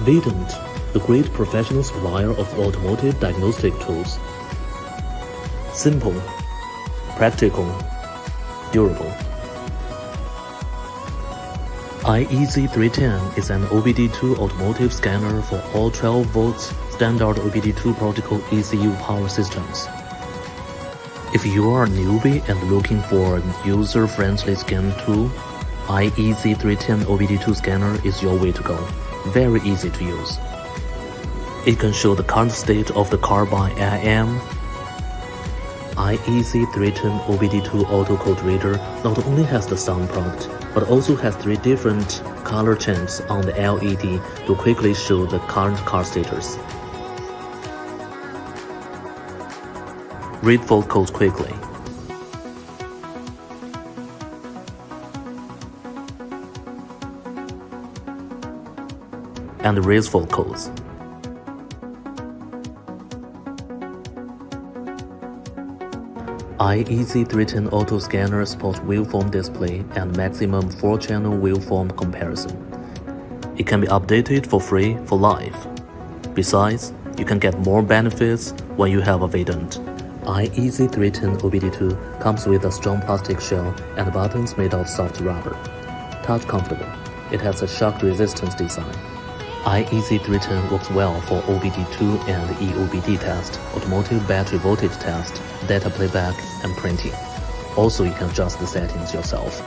Vident, the great professional supplier of automotive diagnostic tools. Simple, practical, durable. iEasy310 is an OBDII automotive scanner for all 12 volts standard OBDII protocol ECU power systems. If you are a newbie and looking for a user-friendly scan tool, iEasy310 OBDII scanner is your way to go. Very easy to use. It can show the current state of the car by AM. iEasy310 OBDII Auto Code Reader not only has the sound prompt, but also has 3 different color changes on the LED to quickly show the current car status. Read fault codes quickly. And raise fault codes. iEasy310 Auto Scanner supports waveform display and maximum 4-channel waveform comparison. It can be updated for free for life. Besides, you can get more benefits when you have a Vident. iEasy310 OBDII comes with a strong plastic shell and buttons made of soft rubber. Touch comfortable. It has a shock resistance design. iEasy310 works well for OBDII and EOBD test, automotive battery voltage test, data playback, and printing. Also, you can adjust the settings yourself.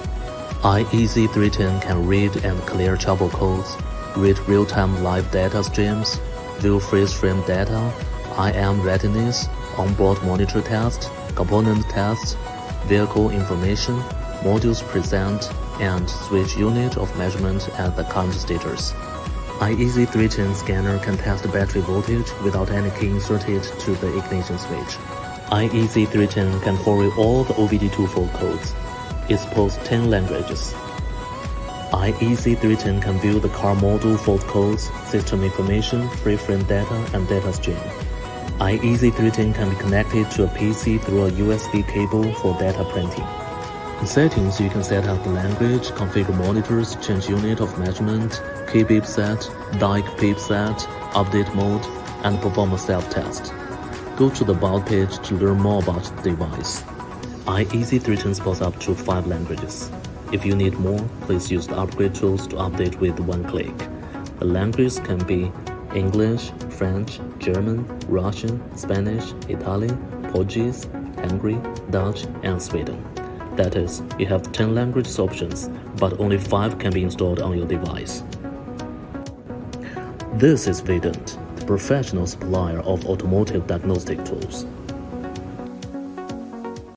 iEasy310 can read and clear trouble codes, read real-time live data streams, view freeze frame data, IM readiness, onboard monitor test, component tests, vehicle information, modules present, and switch unit of measurement at the current status. iEasy310 scanner can test battery voltage without any key inserted to the ignition switch. iEasy310 can forward all the OBDII fault codes. It supports 10 languages. iEasy310 can view the car model fault codes, system information, free frame data, and data stream. iEasy310 can be connected to a PC through a USB cable for data printing. In settings, you can set up the language, configure monitors, change unit of measurement, key beep set, DIC beep set, update mode, and perform a self-test. Go to the About page to learn more about the device. iEasy310 supports up to 5 languages. If you need more, please use the upgrade tools to update with one click. The languages can be English, French, German, Russian, Spanish, Italian, Portuguese, Hungary, Dutch, and Sweden. That is, you have 10 languages options, but only 5 can be installed on your device. This is Vident, the professional supplier of automotive diagnostic tools.